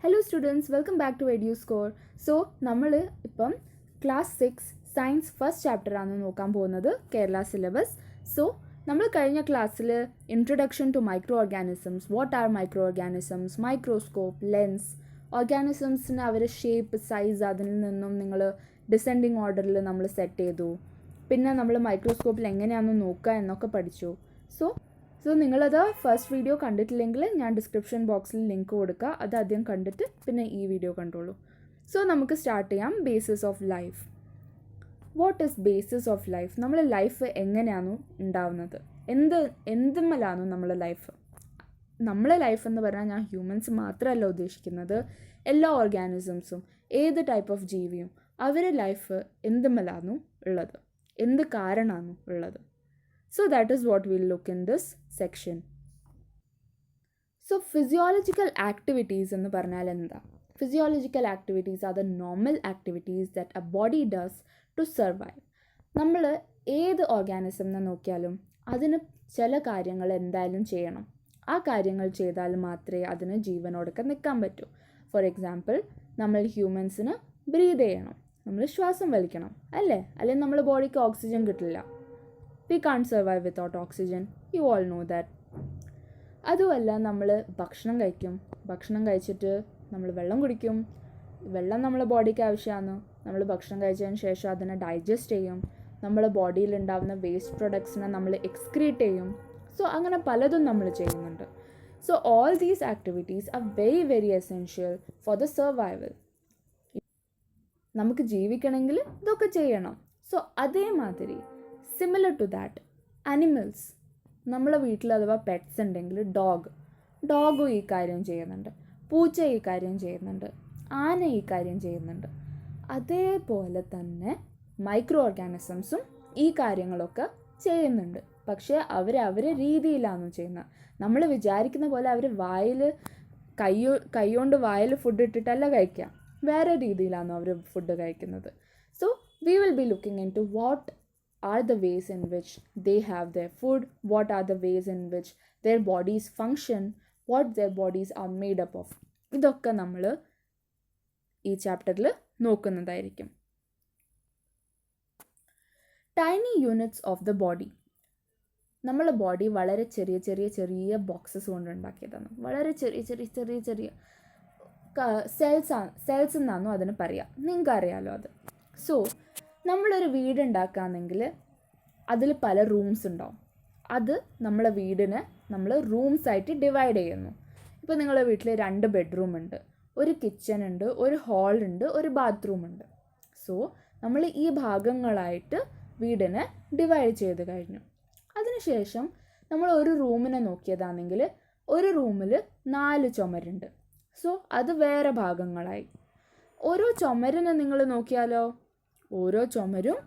Hello students, welcome back to EduScore. So നമ്മൾ ഇപ്പം class 6 science first ചാപ്റ്ററാണ് നോക്കാൻ പോകുന്നത്, കേരള സിലബസ്. സോ നമ്മൾ കഴിഞ്ഞ ക്ലാസ്സിൽ introduction to microorganisms, what are microorganisms, microscope, lens, ഓർഗാനിസംസിന് അവരുടെ ഷേപ്പ്, സൈസ്, അതിൽ നിന്നും നിങ്ങൾ ഡിസെൻഡിങ് ഓർഡറിൽ നമ്മൾ സെറ്റ് ചെയ്തു. പിന്നെ നമ്മൾ മൈക്രോസ്കോപ്പിൽ എങ്ങനെയാണെന്ന് നോക്കുക എന്നൊക്കെ പഠിച്ചു. സോ നിങ്ങളത് ഫസ്റ്റ് വീഡിയോ കണ്ടിട്ടില്ലെങ്കിൽ ഞാൻ ഡിസ്ക്രിപ്ഷൻ ബോക്സിൽ ലിങ്ക് കൊടുക്കുക, അത് ആദ്യം കണ്ടിട്ട് പിന്നെ ഈ വീഡിയോ കണ്ടോളൂ. സോ നമുക്ക് സ്റ്റാർട്ട് ചെയ്യാം. Basis of life. What is basis of life? നമ്മളെ ലൈഫ് എങ്ങനെയാണോ ഉണ്ടാവുന്നത്, എന്തുമ്മലാണോ നമ്മളെ ലൈഫ്? നമ്മളെ ലൈഫ് എന്ന് പറഞ്ഞാൽ ഞാൻ ഹ്യൂമൻസ് മാത്രമല്ല ഉദ്ദേശിക്കുന്നത്, എല്ലാ ഓർഗാനിസംസും, ഏത് ടൈപ്പ് ഓഫ് ജീവിയും അവരുടെ ലൈഫ് എന്തുമ്മലാണോ ഉള്ളത്, എന്ത് കാരണമാണോ ഉള്ളത്. So that is what we'll look in this section. So physiological activities എന്ന് പറഞ്ഞാൽ എന്താ? Physiological activities are the normal activities that a body does to survive. നമ്മൾ ഏത് ഓർഗാനിസം എന്ന് നോക്കിയാലും അതിന് ചില കാര്യങ്ങൾ എന്തായാലും ചെയ്യണം. ആ കാര്യങ്ങൾ ചെയ്താൽ മാത്രമേ അതിന് ജീവനോടൊക്കെ നിൽക്കാൻ പറ്റൂ. ഫോർ എക്സാമ്പിൾ, നമ്മൾ ഹ്യൂമൻസിന് ബ്രീത് ചെയ്യണം, നമ്മൾ ശ്വാസം വലിക്കണം, അല്ലെങ്കിൽ നമ്മുടെ ബോഡിക്ക് ഓക്സിജൻ കിട്ടില്ല. We can't survive without oxygen. You all know that. അതുമല്ല, നമ്മൾ ഭക്ഷണം കഴിക്കും, ഭക്ഷണം കഴിച്ചിട്ട് നമ്മൾ വെള്ളം കുടിക്കും, വെള്ളം നമ്മളെ ബോഡിക്ക് ആവശ്യമാണ്. നമ്മൾ ഭക്ഷണം കഴിച്ചതിന് ശേഷം അതിനെ ഡൈജസ്റ്റ് ചെയ്യും, നമ്മളെ ബോഡിയിൽ ഉണ്ടാകുന്ന വേസ്റ്റ് പ്രൊഡക്ട്സിനെ നമ്മൾ എക്സ്ക്രീറ്റ് ചെയ്യും. സോ അങ്ങനെ പലതും നമ്മൾ ചെയ്യുന്നുണ്ട്. So all these activities are very very essential for the survival. നമുക്ക് ജീവിക്കണമെങ്കിൽ ഇതൊക്കെ ചെയ്യണം. സോ അതേമാതിരി സിമിലർ ടു ദാറ്റ് അനിമൽസ്, നമ്മളെ വീട്ടിൽ അഥവാ പെറ്റ്സ് ഉണ്ടെങ്കിൽ ഡോഗും ഈ കാര്യം ചെയ്യുന്നുണ്ട്, പൂച്ച ഈ കാര്യം ചെയ്യുന്നുണ്ട്, ആന ഈ കാര്യം ചെയ്യുന്നുണ്ട്. അതേപോലെ തന്നെ മൈക്രോ ഓർഗാനിസംസും ഈ കാര്യങ്ങളൊക്കെ ചെയ്യുന്നുണ്ട്. പക്ഷേ അവരെ രീതിയിലാണ് ചെയ്യുന്നത്. നമ്മൾ വിചാരിക്കുന്ന പോലെ അവർ കൈകൊണ്ട് വായിൽ ഫുഡ് ഇട്ടിട്ടല്ല കഴിക്കുക, വേറെ രീതിയിലാണ് അവർ ഫുഡ് കഴിക്കുന്നത്. So we will be looking into what വാട്ട് are the ways in which they have their food, what are the ways in which their bodies function, what their bodies are made up of. ഇതൊക്കെ നമ്മൾ ഈ ചാപ്റ്ററിൽ നോക്കുന്നതായിരിക്കും. Tiny units of the body. നമ്മളെ body വളരെ ചെറിയ ചെറിയ ചെറിയ ബോക്സസ് കൊണ്ട് ഉണ്ടാക്കിയതാണ്. വളരെ ചെറിയ ചെറിയ ചെറിയ ചെറിയ സെൽസ് എന്നാണോ അതിന് പറയുക, നിങ്ങൾക്ക് അറിയാമല്ലോ അത്. സോ നമ്മളൊരു വീട് ഉണ്ടാക്കുകയാണെങ്കിൽ അതിൽ പല റൂംസ് ഉണ്ടാവും. അത് നമ്മളെ വീടിനെ നമ്മൾ റൂംസ് ആയിട്ട് ഡിവൈഡ് ചെയ്യുന്നു. ഇപ്പോൾ നിങ്ങളുടെ വീട്ടിൽ 2 ബെഡ്റൂം ഉണ്ട്, ഒരു കിച്ചൺ ഉണ്ട്, ഒരു ഹാൾ ഉണ്ട്, ഒരു ബാത്റൂം ഉണ്ട്. സോ നമ്മൾ ഈ ഭാഗങ്ങളായിട്ട് വീടിനെ ഡിവൈഡ് ചെയ്ത് കഴിഞ്ഞു. അതിനുശേഷം നമ്മൾ ഒരു റൂമിനെ നോക്കിയതാണെങ്കിൽ ഒരു റൂമിൽ 4 ചുമരുണ്ട്. സോ അത് വേറെ ഭാഗങ്ങളായി. ഓരോ ചുമരിനെ നിങ്ങൾ നോക്കിയാലോ, ഓരോ ചുമരും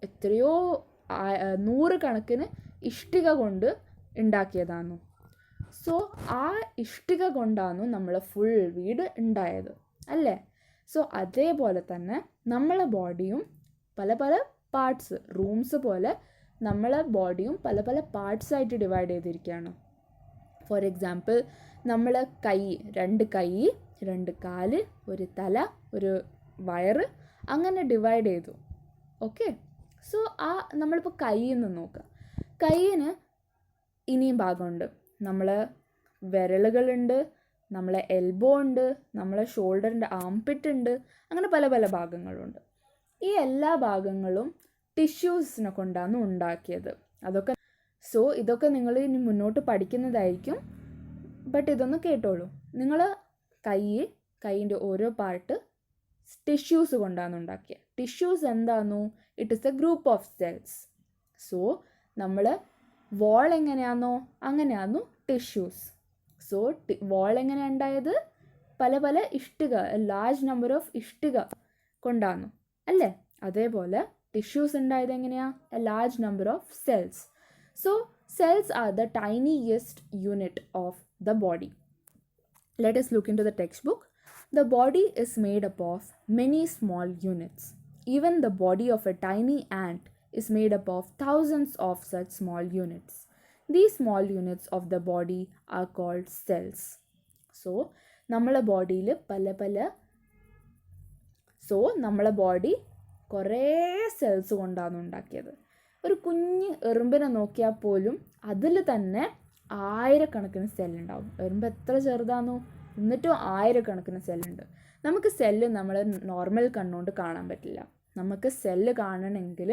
എത്രയോ 100 കണക്കിന് ഇഷ്ടിക കൊണ്ട് ഉണ്ടാക്കിയതാണ്. സോ ആ ഇഷ്ടിക കൊണ്ടാണ് നമ്മളെ ഫുൾ വീട് ഉണ്ടായത്, അല്ലേ? സോ അതേപോലെ തന്നെ നമ്മളെ ബോഡിയും പല പല പാർട്സ്, റൂംസ് പോലെ നമ്മളെ ബോഡിയും പല പല പാർട്സായിട്ട് ഡിവൈഡ് ചെയ്തിരിക്കുകയാണ്. ഫോർ എക്സാമ്പിൾ, നമ്മൾ 2 കൈ, 2 കാല്, ഒരു തല, ഒരു വയറ്, അങ്ങനെ ഡിവൈഡ് ചെയ്തു. ഓക്കെ. സോ നമ്മളിപ്പോൾ കയ്യിൽ നിന്ന് നോക്കുക. കയ്യിന് ഇനിയും ഭാഗമുണ്ട്. നമ്മളെ വിരലുകളുണ്ട്, നമ്മളെ എൽബോ ഉണ്ട്, നമ്മളെ ഷോൾഡറിൻ്റെ ആംപിറ്റ് ഉണ്ട്, അങ്ങനെ പല പല ഭാഗങ്ങളുണ്ട്. ഈ എല്ലാ ഭാഗങ്ങളും ടിഷ്യൂസിനെ കൊണ്ടാണ് ഉണ്ടാക്കിയത്. ഇതൊക്കെ നിങ്ങൾ ഇനി മുന്നോട്ട് പഠിക്കുന്നതായിരിക്കും. ബട്ട് ഇതൊന്ന് കേട്ടോളൂ. നിങ്ങൾ കൈയിൻ്റെ ഓരോ പാർട്ട് ടിഷ്യൂസ് കൊണ്ടാണ് ഉണ്ടാക്കിയത്. ടിഷ്യൂസ് എന്താണോ? It is A group of cells. So നമ്മൾ വാൾ എങ്ങനെയാണോ അങ്ങനെയാണോ ടിഷ്യൂസ്. സോ വാൾ എങ്ങനെയാണ് ഉണ്ടായത്? പല പല ഇഷ്ടിക, ലാർജ് നമ്പർ ഓഫ് ഇഷ്ടിക കൊണ്ടാണ്, അല്ലേ? അതേപോലെ ടിഷ്യൂസ് ഉണ്ടായത് എങ്ങനെയാണ്? A large number of cells. So cells are the tiniest unit of the body. Let us look into the textbook. The body is made up of many small units. Even the body of a tiny ant is made up of thousands of such small units. These small units of the body are called cells. So നമ്മളെ ബോഡിയിൽ നമ്മളെ body കുറേ cells കൊണ്ടാണ് ഉണ്ടാക്കിയത്. ഒരു കുഞ്ഞ് എറുമ്പിനെ നോക്കിയാൽ പോലും അതിൽ തന്നെ ആയിരക്കണക്കിന് സെല്ലുണ്ടാവും. എറുമ്പ് എത്ര ചെറുതാണോ എന്നിട്ടും ആയിരക്കണക്കിന് സെല്ലുണ്ട്. നമുക്ക് സെല്ല് നമ്മൾ നോർമൽ കണ്ണുകൊണ്ട് കാണാൻ പറ്റില്ല. നമുക്ക് സെല്ല് കാണണമെങ്കിൽ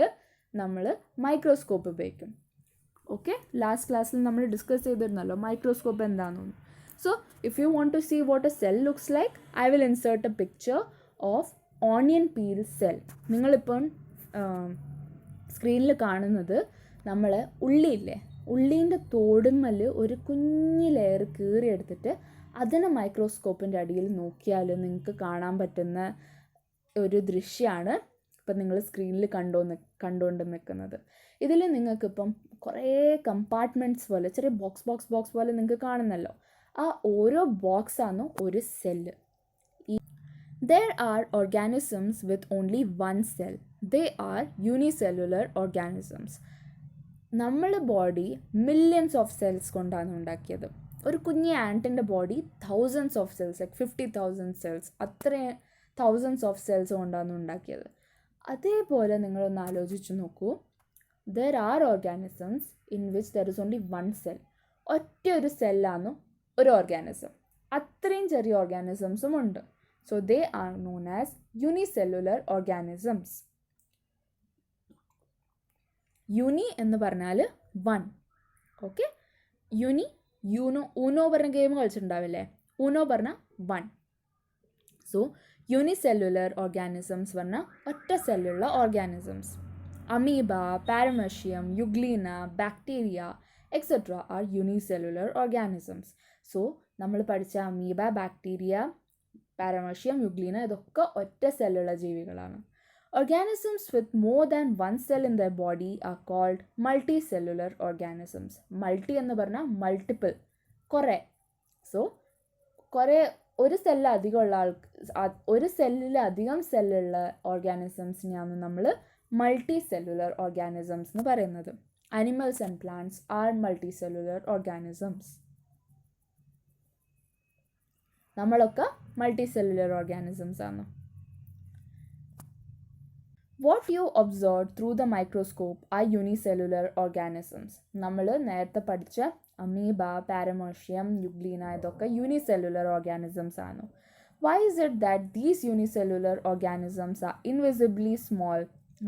നമ്മൾ മൈക്രോസ്കോപ്പ് ഉപയോഗിക്കും. ഓക്കെ, ലാസ്റ്റ് ക്ലാസ്സിൽ നമ്മൾ ഡിസ്കസ് ചെയ്തിരുന്നല്ലോ മൈക്രോസ്കോപ്പ് എന്താണെന്ന്. So if you want to see what a cell looks like, I will insert a picture of onion peel cell. നിങ്ങളിപ്പം സ്ക്രീനിൽ കാണുന്നത് നമ്മൾ ഉള്ളിയില്ലേ, ഉള്ളീൻ്റെ തോടുമ്മൽ ഒരു കുഞ്ഞ് ലെയർ കീറിയെടുത്തിട്ട് അതിനെ മൈക്രോസ്കോപ്പിൻ്റെ അടിയിൽ നോക്കിയാൽ നിങ്ങൾക്ക് കാണാൻ പറ്റുന്ന ഒരു ദൃശ്യമാണ് ഇപ്പം നിങ്ങൾ സ്ക്രീനിൽ കണ്ടുകൊണ്ട് നിൽക്കുന്നത്. ഇതിൽ നിങ്ങൾക്കിപ്പം കുറേ കമ്പാർട്ട്മെൻറ്റ്സ് പോലെ, ചെറിയ ബോക്സ് പോലെ നിങ്ങൾക്ക് കാണുന്നല്ലോ. ആ ഓരോ ബോക്സാണ് ഒരു cell. There are organisms with only one cell. They are unicellular organisms. നമ്മളെ ബോഡി മില്യൺസ് ഓഫ് സെൽസ് കൊണ്ടാണ് ഉണ്ടാക്കിയത്. ഒരു കുഞ്ഞി ആൻറ്റിൻ്റെ body thousands of cells, like 50,000 cells, അത്രയും തൗസൻഡ്സ് ഓഫ് സെൽസ് കൊണ്ടാണ് ഉണ്ടാക്കിയത്. അതേപോലെ നിങ്ങളൊന്ന് ആലോചിച്ച് നോക്കൂ, there are organisms in which there is only one cell. ഒറ്റ ഒരു സെല്ലാണ് ഒരു ഓർഗാനിസം. അത്രയും ചെറിയ ഓർഗാനിസംസും ഉണ്ട്. So they are known as unicellular organisms. Uni എന്ന് പറഞ്ഞാൽ വൺ. ഓക്കെ, യൂനോ പറഞ്ഞ ഗെയിം കളിച്ചിട്ടുണ്ടാവില്ലേ, ഊനോ പറഞ്ഞാൽ വൺ. സോ യൂണിസെല്ലുലർ ഓർഗാനിസംസ് പറഞ്ഞാൽ ഒറ്റ സെല്ലുള്ള organisms. Amoeba, paramecium, euglena, bacteria etcetera are unicellular organisms. So നമ്മൾ പഠിച്ച അമീബ, ബാക്ടീരിയ, പാരമേഷ്യം, യുഗ്ലീന ഇതൊക്കെ ഒറ്റ സെല്ലുള്ള ജീവികളാണ്. Organisms with more than one cell in their body are called multicellular organisms. Multi എന്ന് പറഞ്ഞാൽ മൾട്ടിപ്പിൾ, കുറേ. സോ കുറേ ഒരു സെല്ലിലധികം സെല്ലുള്ള ഓർഗാനിസംസിനെയാണ് നമ്മൾ മൾട്ടി സെല്ലുലർ ഓർഗാനിസംസ് എന്ന് പറയുന്നത്. Animals and plants are multicellular organisms. നമ്മളൊക്കെ മൾട്ടി സെല്ലുലർ ഓർഗാനിസംസ് ആണ്. What you observe through the microscope are unicellular organisms. നമ്മൾ നേരത്തെ പഠിച്ച അമീബ, പാരമേഷ്യം, യുഗ്ലീന ഇതൊക്കെ യൂണിസെല്ലുലർ ഓർഗാനിസംസ് ആണ്. Why is it that these unicellular organisms are invisibly small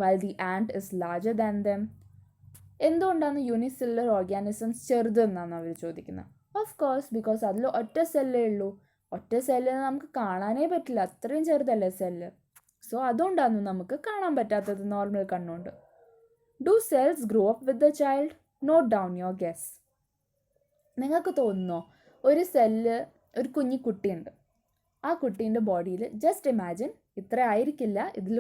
while the ant is larger than them? എന്തുകൊണ്ടാണ് unicellular organisms ചെറുതെന്നാണ് അവർ ചോദിക്കുന്നത്. Of course because അതിൽ ഒറ്റ സെല്ലേ ഉള്ളൂ. ഒറ്റ സെല്ലിന് നമുക്ക് കാണാനേ പറ്റില്ല, അത്രയും ചെറുതല്ലേ സെല്ല്. സോ അതുകൊണ്ടാണ് നമുക്ക് കാണാൻ പറ്റാത്തത് നോർമൽ കണ്ണുകൊണ്ട്. Do cells grow up with the child? Note down your guess. നിങ്ങൾക്ക് തോന്നുന്നോ ഒരു സെല്ല്, ഒരു കുഞ്ഞി കുട്ടിയുണ്ട്, ആ കുട്ടീൻ്റെ ബോഡിയിൽ ജസ്റ്റ് ഇമാജിൻ, ഇത്ര ആയിരിക്കില്ല, ഇതിൽ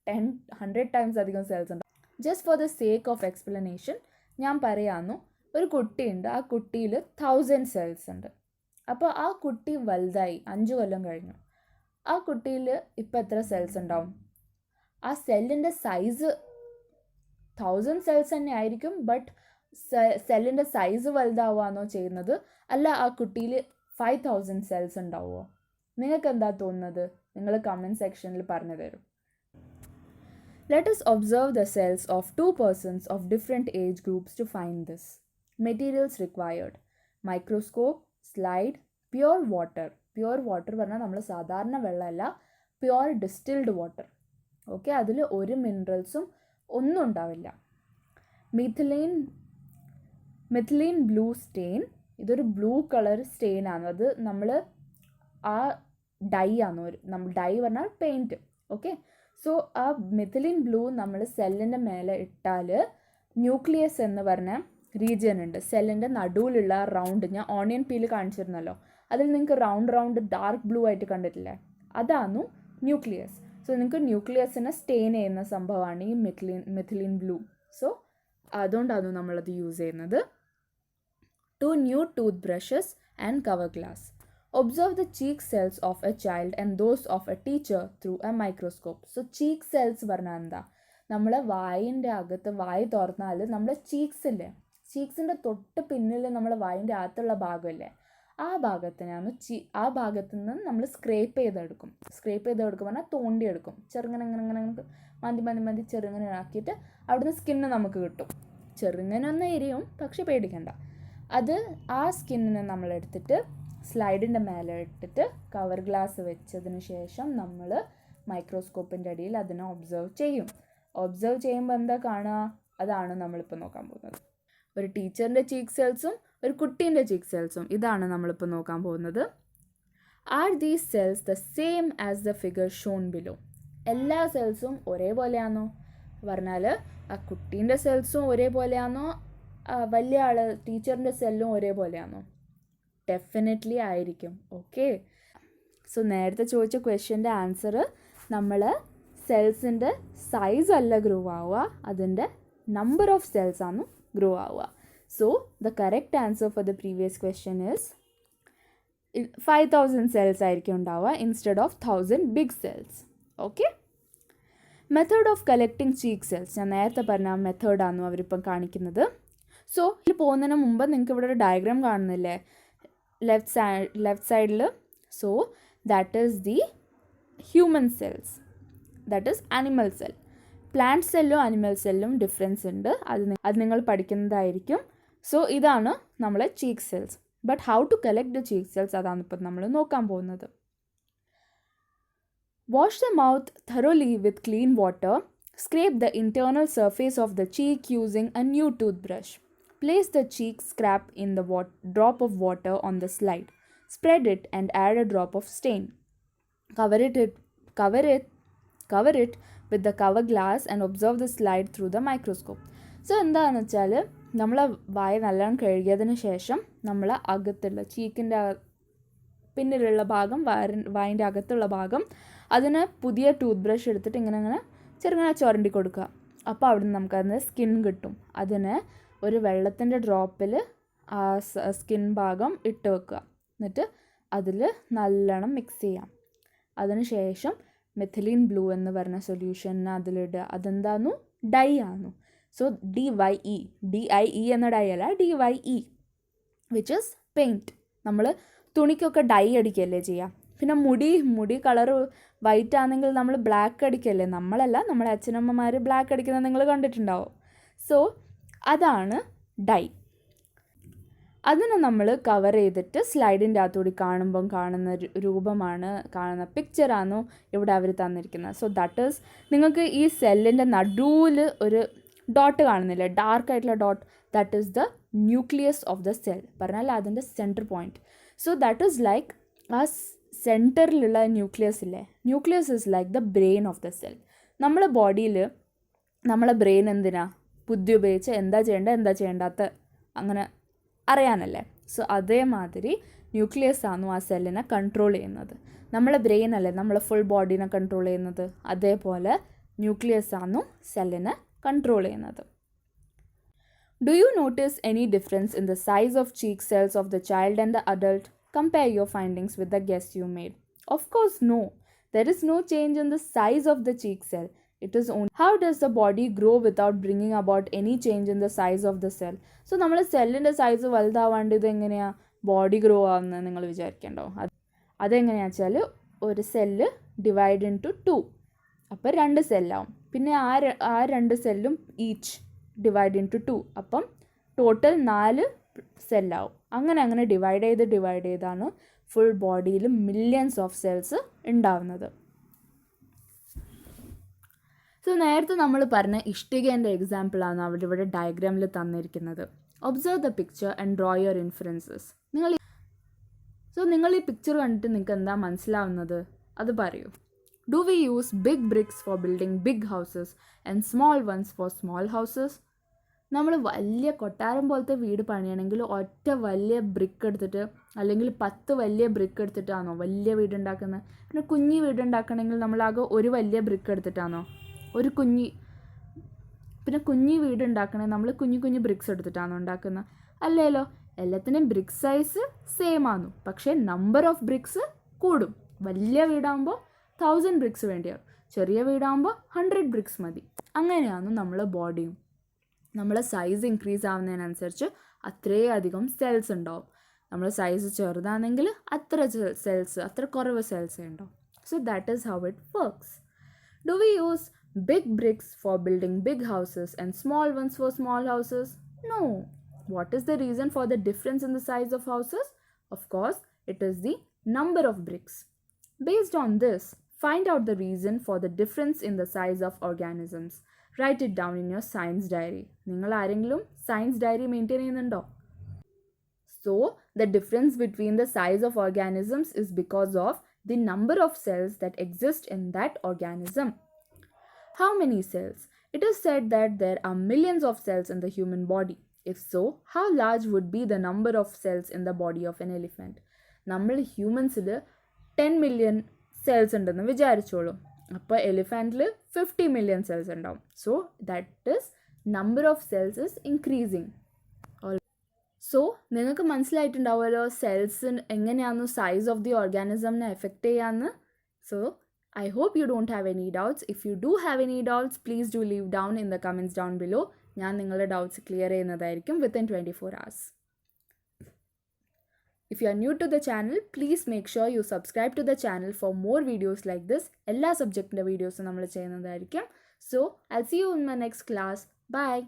100 ടൈംസ് അധികം സെൽസ് ഉണ്ട്. Just for the sake of explanation ഞാൻ പറയാമെന്നു, ഒരു കുട്ടിയുണ്ട്, ആ കുട്ടിയിൽ 1000 സെൽസ് ഉണ്ട്. അപ്പോൾ ആ കുട്ടി വലുതായി, 5 കൊല്ലം കഴിഞ്ഞു. ആ കുട്ടിയിൽ ഇപ്പോൾ എത്ര സെൽസ് ഉണ്ടാവും? ആ സെല്ലിൻ്റെ സൈസ് 1000 സെൽസ് തന്നെ ആയിരിക്കും, ബട്ട് സെല്ലിൻ്റെ സൈസ് വലുതാവുകയാണോ ചെയ്യുന്നത്, അല്ല ആ കുട്ടിയിൽ 5000 സെൽസ് ഉണ്ടാവുമോ? നിങ്ങൾക്ക് എന്താ തോന്നുന്നത്? നിങ്ങൾ കമൻറ്റ് സെക്ഷനിൽ പറഞ്ഞു തരും. Let us observe the cells of 2 persons of different age groups to find this. Materials required: microscope, slide, pure water. Pure water പറഞ്ഞാൽ നമ്മൾ സാധാരണ വെള്ളമല്ല, പ്യുവർ ഡിസ്റ്റിൽഡ് വാട്ടർ. ഓക്കെ, അതിൽ ഒരു മിനറൽസും ഒന്നും ഉണ്ടാവില്ല. മിഥിലീൻ ബ്ലൂ സ്റ്റെയിൻ. ഇതൊരു ബ്ലൂ കളർ സ്റ്റെയിനാണ്. അത് നമ്മൾ ആ ഡൈ ആണ്, ഡൈ പറഞ്ഞാൽ പെയിൻറ്റ്. ഓക്കെ, സോ ആ മിഥിലിൻ ബ്ലൂ നമ്മൾ സെല്ലിൻ്റെ മേലെ ഇട്ടാൽ ന്യൂക്ലിയസ് എന്ന് പറഞ്ഞ റീജിയൻ ഉണ്ട്. സെല്ലിൻ്റെ നടുവിലുള്ള റൗണ്ട്, ഞാൻ ഓണിയൻ പീൽ കാണിച്ചിരുന്നല്ലോ, അതിൽ നിങ്ങൾക്ക് റൗണ്ട് ഡാർക്ക് ബ്ലൂ ആയിട്ട് കണ്ടിട്ടില്ലേ, അതാണ് ന്യൂക്ലിയസ്. സോ നിങ്ങൾക്ക് ന്യൂക്ലിയസിനെ സ്റ്റെയിൻ ചെയ്യുന്ന സംഭവമാണ് ഈ മിഥിലിൻ ബ്ലൂ. സോ അതുകൊണ്ടാണ് നമ്മളത് യൂസ് ചെയ്യുന്നത്. 2 new toothbrushes and cover glass. Observe the cheek cells of a child and those of a teacher through a microscope. So cheek cells പറഞ്ഞാൽ എന്താ? നമ്മൾ വായിൻ്റെ അകത്ത്, വായി തുറന്നാൽ നമ്മളെ ചീക്സ് ഇല്ലേ, ചീക്സിൻ്റെ തൊട്ട് പിന്നിൽ നമ്മൾ വായിൻ്റെ അകത്തുള്ള ഭാഗമില്ലേ, ആ ഭാഗത്തിനാണ് ആ ഭാഗത്തു നിന്ന് നമ്മൾ സ്ക്രേപ്പ് ചെയ്തെടുക്കും പറഞ്ഞാൽ തോണ്ടിയെടുക്കും. ചെറുങ്ങനെ ഇങ്ങനെ മന്തി ചെറുങ്ങനെ ആക്കിയിട്ട് അവിടുന്ന് സ്കിന്ന് നമുക്ക് കിട്ടും. ചെറുങ്ങനൊന്നും എരിയും, പക്ഷെ പേടിക്കണ്ട. അത് ആ സ്കിന്നിനെ നമ്മളെടുത്തിട്ട് സ്ലൈഡിൻ്റെ മേലെ ഇട്ടിട്ട് കവർ ഗ്ലാസ് വെച്ചതിന് ശേഷം നമ്മൾ മൈക്രോസ്കോപ്പിൻ്റെ അടിയിൽ അതിനെ ഒബ്സർവ് ചെയ്യുമ്പോൾ എന്താ കാണുക? അതാണ് നമ്മളിപ്പോൾ നോക്കാൻ പോകുന്നത്. ഒരു ടീച്ചറിൻ്റെ ചീക്ക് സെൽസും ഒരു കുട്ടീൻ്റെ ചീക്ക് സെൽസും, ഇതാണ് നമ്മളിപ്പോൾ നോക്കാൻ പോകുന്നത്. Are these cells the same as the figure Sean below? എല്ലാ സെൽസും ഒരേപോലെയാണോ പറഞ്ഞാൽ ആ കുട്ടീൻ്റെ സെൽസും ഒരേപോലെയാണോ, വലിയ ആൾ ടീച്ചറിൻ്റെ സെല്ലും ഒരേപോലെയാണോ? ഡെഫിനറ്റ്ലി ആയിരിക്കും. ഓക്കെ, സോ നേരത്തെ ചോദിച്ച ക്വസ്റ്റ്യൻ്റെ ആൻസർ നമ്മൾ സെൽസിൻ്റെ സൈസ് അല്ല ഗ്രോ ആവുക, അതിൻ്റെ നമ്പർ ഓഫ് സെൽസ് ആണ് ഗ്രോ ആവുക. So the correct answer for the previous question is 5000 cells ആയിരിക്കും ഉണ്ടാവുക instead of 1000 big cells. Okay, method of collecting cheek cells, ഞാൻ നേരത്തെ പറഞ്ഞ മെത്തേഡാണ് അവരിപ്പം കാണിക്കുന്നത്. സോ ഇതിൽ പോകുന്നതിന് മുമ്പ് നിങ്ങൾക്ക് ഇവിടെ ഒരു ഡയഗ്രാം കാണുന്നില്ലേ ലെഫ്റ്റ് സൈഡിൽ? So that is the human cells, that is animal cell. Plant സെല്ലും ആനിമൽ സെല്ലും ഡിഫറൻസ് ഉണ്ട്, അത് നിങ്ങൾ പഠിക്കുന്നതായിരിക്കും. സോ ഇതാണ് നമ്മളെ cheek cells. But how to collect the cheek cells, അതാണ് ഇപ്പം നമ്മൾ നോക്കാൻ പോകുന്നത്. Wash the mouth thoroughly with clean water. Scrape the internal surface of the cheek using a new toothbrush. Place the cheek scrap in the drop of water on the slide. Spread it and add a drop of stain. Cover it with the cover glass and observe the slide through the microscope. So എന്താണെന്ന് വെച്ചാൽ നമ്മൾ വായ നല്ലോണം കഴുകിയതിന് ശേഷം നമ്മൾ അകത്തുള്ള ചീക്കിൻ്റെ പിന്നിലുള്ള ഭാഗം, വായിൻ്റെ അകത്തുള്ള ഭാഗം, അതിന് പുതിയ ടൂത്ത് ബ്രഷ് എടുത്തിട്ട് ഇങ്ങനെ ചെറുങ്ങനെ ചുരണ്ടി കൊടുക്കുക. അപ്പോൾ അവിടെ നിന്ന് നമുക്കതിന് സ്കിൻ കിട്ടും. അതിന് ഒരു വെള്ളത്തിൻ്റെ ഡ്രോപ്പിൽ ആ സ്കിൻ ഭാഗം ഇട്ട് വെക്കുക. എന്നിട്ട് അതിൽ നല്ലോണം മിക്സ് ചെയ്യാം. അതിന് ശേഷം മെഥിലീൻ ബ്ലൂ എന്ന് പറഞ്ഞ സൊല്യൂഷന് അതിലിടുക. അതെന്താന്നു? ഡൈ ആന്നു. സോ DIE എന്ന ഡൈ അല്ല, DYE വിച്ച് ഇസ് പെയിൻറ്റ്. നമ്മൾ തുണിക്കൊക്കെ ഡൈ അടിക്കുകയല്ലേ ചെയ്യുക. പിന്നെ മുടി കളർ വൈറ്റ് ആണെങ്കിൽ നമ്മൾ ബ്ലാക്ക് അടിക്കല്ലേ? നമ്മളല്ല, നമ്മുടെ അച്ഛനമ്മമാർ ബ്ലാക്ക് അടിക്കുന്നത് നിങ്ങൾ കണ്ടിട്ടുണ്ടാവും. സോ അതാണ് ഡൈ. അതിനെ നമ്മൾ കവർ ചെയ്തിട്ട് സ്ലൈഡിൻ്റെ അകത്തുകൂടി കാണുന്ന രൂപമാണ്, കാണുന്ന പിക്ചറാണ് ഇവിടെ അവർ തന്നിരിക്കുന്നത്. സോ ദാറ്റ് ഈസ്, നിങ്ങൾക്ക് ഈ സെല്ലിൻ്റെ നടുവിൽ ഒരു ഡോട്ട് കാണുന്നില്ല, ഡാർക്കായിട്ടുള്ള dot, that is the nucleus of the cell, പറഞ്ഞാൽ അതിൻ്റെ centre point. So that is like ആ സെൻറ്ററിലുള്ള ന്യൂക്ലിയസ് ഇല്ലേ, nucleus is like the brain of the cell. നമ്മളെ ബോഡിയിൽ നമ്മളെ ബ്രെയിൻ എന്തിനാ? ബുദ്ധി ഉപയോഗിച്ച് എന്താ ചെയ്യേണ്ടാത്ത അങ്ങനെ അറിയാനല്ലേ. സോ അതേമാതിരി ന്യൂക്ലിയസ് ആണ് ആ സെല്ലിനെ കൺട്രോൾ ചെയ്യുന്നത്. നമ്മളെ ബ്രെയിൻ അല്ലേ നമ്മളെ ഫുൾ ബോഡീനെ കൺട്രോൾ ചെയ്യുന്നത്, അതേപോലെ ന്യൂക്ലിയസ് ആണ് സെല്ലിനെ കൺട്രോൾ ചെയ്യുന്നത്. Do you notice any difference in the size of cheek cells of the child and the adult? Compare your findings with the guess you made. Of course, no. There is no change in the size of the cheek cell. It is only how does the body grow without bringing about any change in the size of the cell. So നമ്മുടെ സെല്ലിൻ്റെ size വലുതാവാണ്ട് ഇതെങ്ങനെയാണ് body grow ആവുന്നത് നിങ്ങൾ വിചാരിക്കണ്ടോ? അതെങ്ങനെയാണെന്ന് വെച്ചാൽ ഒരു cell divide in to 2, അപ്പം 2 സെല്ലാവും. പിന്നെ ആ 2 സെല്ലും ഈച്ച് ഡിവൈഡ് ഇൻ ടു 2, അപ്പം ടോട്ടൽ 4 സെല്ലാവും. അങ്ങനെ ഡിവൈഡ് ചെയ്താണ് ഫുൾ ബോഡിയിൽ മില്യൺസ് ഓഫ് സെൽസ് ഉണ്ടാവുന്നത്. സോ നേരത്തെ നമ്മൾ പറഞ്ഞ ഇഷ്ടികേൻ്റെ എക്സാമ്പിളാണ് ഇവിടെ ഡയഗ്രാമിൽ തന്നിരിക്കുന്നത്. Observe the picture and draw your inferences. നിങ്ങൾ ഈ പിക്ചർ കണ്ടിട്ട് നിങ്ങൾക്ക് എന്താ മനസ്സിലാവുന്നത്? അത് പറയൂ. Do we use big bricks for building big houses and small ones for small houses? നമ്മൾ വലിയ കൊട്ടാരം പോലത്തെ വീട് പണിയണമെങ്കിൽ ഒറ്റ വലിയ ബ്രിക്ക് എടുത്തിട്ട്, അല്ലെങ്കിൽ 10 വലിയ ബ്രിക്ക് എടുത്തിട്ടാണോ വലിയ വീട് ഉണ്ടാക്കുന്നത്? പിന്നെ കുഞ്ഞി വീട് ഉണ്ടാക്കണമെങ്കിൽ നമ്മളാകെ ഒരു വലിയ ബ്രിക്ക് എടുത്തിട്ടാണോ? പിന്നെ കുഞ്ഞി വീട് ഉണ്ടാക്കണമെങ്കിൽ നമ്മൾ കുഞ്ഞു ബ്രിക്സ് എടുത്തിട്ടാണോ ഉണ്ടാക്കുന്നത്? അല്ലല്ലോ, എല്ലാത്തിനും ബ്രിക്ക് സൈസ് സെയിം ആണ്, പക്ഷേ നമ്പർ ഓഫ് ബ്രിക്സ് കൂടും. വലിയ വീടാകുമ്പോൾ 1000 ബ്രിക്സ് വേണ്ടിയാവും, ചെറിയ വീടാകുമ്പോൾ 100 ബ്രിക്സ് മതി. അങ്ങനെയാണ് നമ്മളെ ബോഡിയും. നമ്മളെ സൈസ് ഇൻക്രീസ് ആവുന്നതിനനുസരിച്ച് അത്രയും അധികം സെൽസ് ഉണ്ടാവും. നമ്മൾ സൈസ് ചെറുതാണെങ്കിൽ അത്ര സെൽസ്, അത്ര കുറവ് സെൽസ് ഉണ്ടാവും. So that is how it works. Do we use big bricks for building big houses and small ones for small houses? No. What is the reason for the difference in the size of houses? Of course, it is the number of bricks. Based on this, find out the reason for the difference in the size of organisms. Write it down in your science diary. നിങ്ങൾ ആരെങ്കിലും science diary maintain ചെയ്യുന്നുണ്ടോ? So, the difference between the size of organisms is because of the number of cells that exist in that organism. How many cells? It is said that there are millions of cells in the human body. If so, how large would be the number of cells in the body of an elephant? നമ്മൾ ഹ്യൂമൻസിൽ 10 million cells ഉണ്ടെന്ന് വിചാരിച്ചോളൂ. അപ്പോൾ എലിഫൻറ്റിൽ 50 million cells ഉണ്ടാവും. So that is number of cells is increasing. So നിങ്ങൾക്ക് മനസ്സിലായിട്ടുണ്ടാവുമല്ലോ cells എങ്ങനെയാണെന്ന് size of the ഓർഗാനിസമിനെ effect ചെയ്യാമെന്ന്. So I hope you don't have any doubts. If you do have any doubts, please do leave down in the comments down below. ഞാൻ നിങ്ങളുടെ doubts clear ചെയ്യുന്നതായിരിക്കും within 24 hours. If you are new to the channel, please make sure you subscribe to the channel for more videos like this. എല്ലാ സബ്ജക്റ്റിൻ്റെ വീഡിയോസും നമ്മൾ ചെയ്യുന്നതായിരിക്കും. So, I'll see you in my next class. Bye.